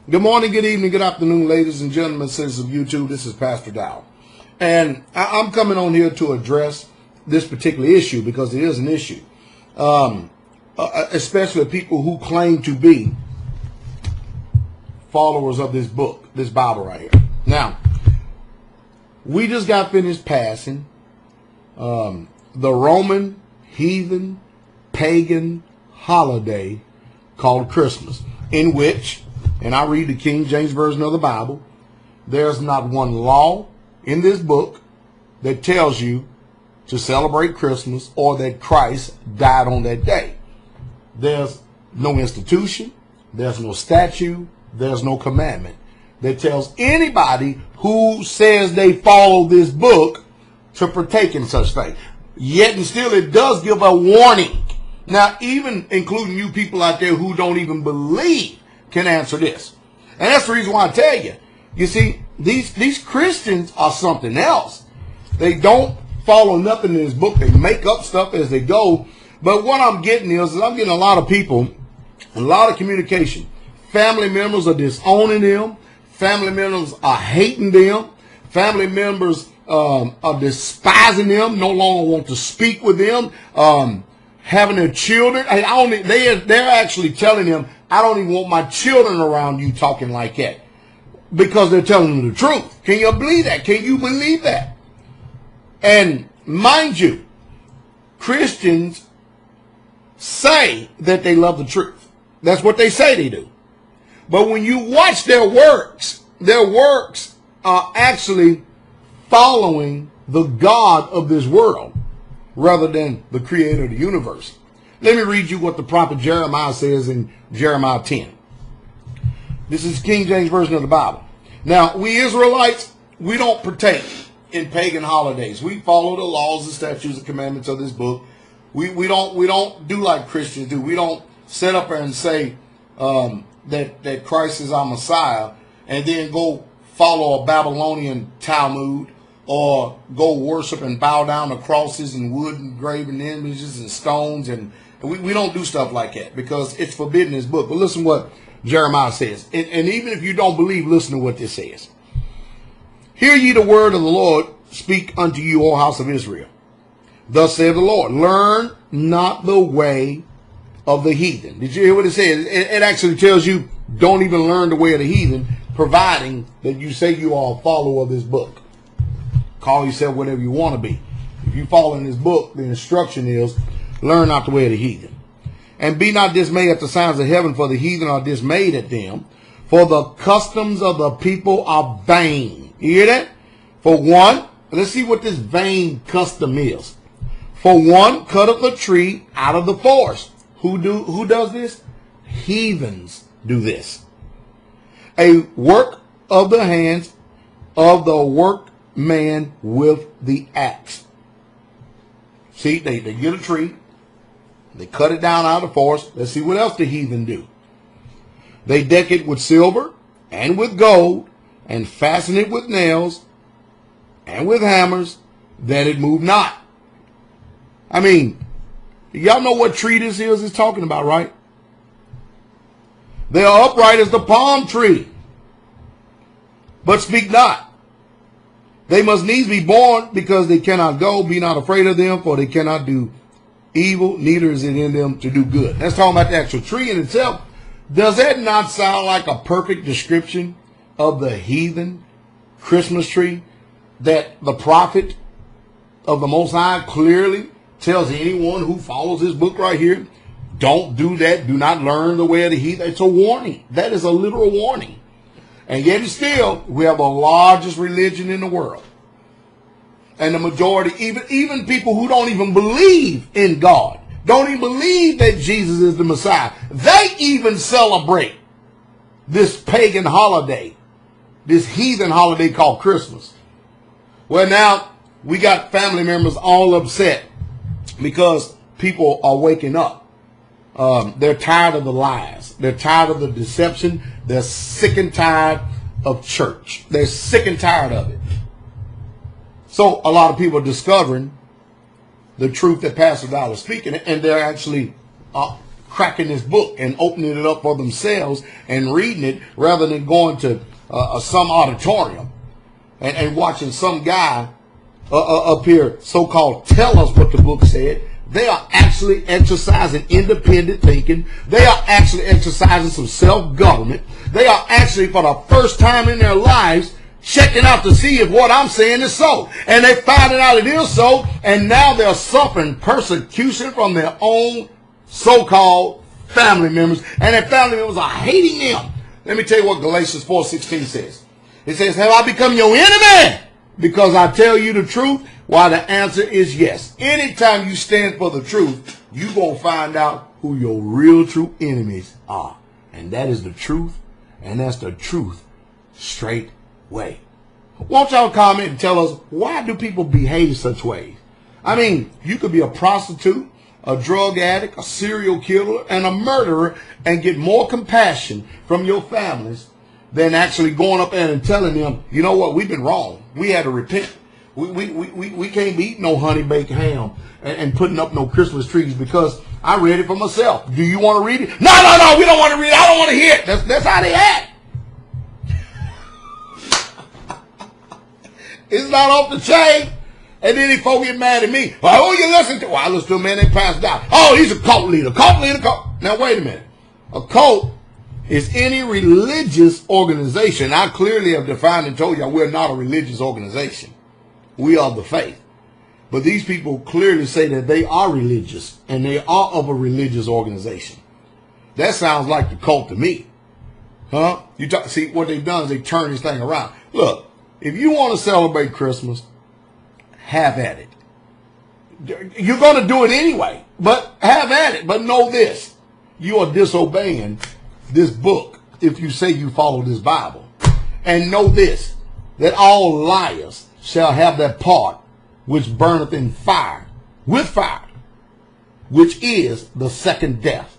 Good morning, good evening, good afternoon, ladies and gentlemen, citizens of YouTube. This is Pastor Dow. And I'm coming on here to address this particular issue because it is an issue. Especially people who claim to be followers of this book, this Bible right here. Now, we just got finished passing the Roman heathen pagan holiday called Christmas, in which, and I read the King James Version of the Bible, there's not one law in this book that tells you to celebrate Christmas or that Christ died on that day. There's no institution, there's no statute, there's no commandment that tells anybody who says they follow this book to partake in such thing. Yet and still it does give a warning. Now, even including you people out there who don't even believe can answer this. And that's the reason why I tell you. You see, these Christians are something else. They don't follow nothing in this book. They make up stuff as they go. But what I'm getting is I'm getting a lot of people, a lot of communication. Family members are disowning them. Family members are hating them. Family members are despising them, no longer want to speak with them. Having their children, they're actually telling them, I don't even want my children around you talking like that, because they're telling them the truth. Can you believe that? Can you believe that? And mind you, Christians say that they love the truth. That's what they say they do. But when you watch their works are actually following the God of this world rather than the creator of the universe. Let me read you what the prophet Jeremiah says in Jeremiah 10. This is King James Version of the Bible. Now, we Israelites, we don't partake in pagan holidays. We follow the laws and statutes and commandments of this book. We don't do like Christians do. We don't sit up there and say that Christ is our Messiah and then go follow a Babylonian Talmud, or go worship and bow down to crosses and wood and graven images and stones. And we don't do stuff like that because it's forbidden in this book. But listen what Jeremiah says. And even if you don't believe, listen to what this says. Hear ye the word of the Lord speak unto you, O house of Israel. Thus saith the Lord, learn not the way of the heathen. Did you hear what it says? It actually tells you don't even learn the way of the heathen, providing that you say you are a follower of this book. Call yourself whatever you want to be. If you follow in this book, the instruction is, learn not the way of the heathen. And be not dismayed at the signs of heaven, for the heathen are dismayed at them. For the customs of the people are vain. You hear that? For one, let's see what this vain custom is. For one cutteth a tree out of the forest. Who does this? Heathens do this. A work of the hands of the workman with the axe. See, they get a tree, they cut it down out of the forest. Let's see what else the heathen do. They deck it with silver and with gold, and fasten it with nails and with hammers, that it move not. I mean, y'all know what tree this is talking about, right? They are upright as the palm tree, but speak not. They must needs be born, because they cannot go. Be not afraid of them, for they cannot do evil, neither is it in them to do good. That's talking about the actual tree in itself. Does that not sound like a perfect description of the heathen Christmas tree that the prophet of the Most High clearly tells anyone who follows this book right here, don't do that, do not learn the way of the heathen? It's a warning. That is a literal warning. And yet still, we have the largest religion in the world. And the majority, even people who don't even believe in God, don't even believe that Jesus is the Messiah, they even celebrate this pagan holiday, this heathen holiday called Christmas. Well, now we got family members all upset because people are waking up. They're tired of the lies. They're tired of the deception. They're sick and tired of church. They're sick and tired of it. So a lot of people are discovering the truth that Pastor Dow is speaking, and they're actually cracking this book and opening it up for themselves and reading it rather than going to some auditorium and watching some guy up here so-called tell us what the book said. They are actually exercising independent thinking. They are actually exercising some self-government. They are actually, for the first time in their lives, checking out to see if what I'm saying is so. And they finding out it is so, and now they're suffering persecution from their own so-called family members, and their family members are hating them. Let me tell you what Galatians 4:16 says. It says, have I become your enemy because I tell you the truth? Why, the answer is yes. Anytime you stand for the truth, you're going to find out who your real true enemies are. And that is the truth, and that's the truth straight way. Won't y'all comment and tell us, why do people behave such ways? I mean, you could be a prostitute, a drug addict, a serial killer, and a murderer and get more compassion from your families than actually going up there and telling them, you know what, we've been wrong. We had to repent. We can't be eating no honey baked ham and putting up no Christmas trees because I read it for myself. Do you want to read it? No, we don't want to read it. I don't want to hear it. That's how they act. It's not off the chain. And then these folks get mad at me. Well, who you listen to? Well, I listen to a man that passed out. Oh, he's a cult leader. Cult leader. Now, wait a minute. A cult is any religious organization. I clearly have defined and told you we're not a religious organization. We are the faith. But these people clearly say that they are religious and they are of a religious organization. That sounds like the cult to me. Huh? See, what they've done is they turn this thing around. Look, if you want to celebrate Christmas, have at it. You're going to do it anyway, but have at it. But know this, you are disobeying this book if you say you follow this Bible. And know this, that all liars shall have that part which burneth in fire, with fire, which is the second death.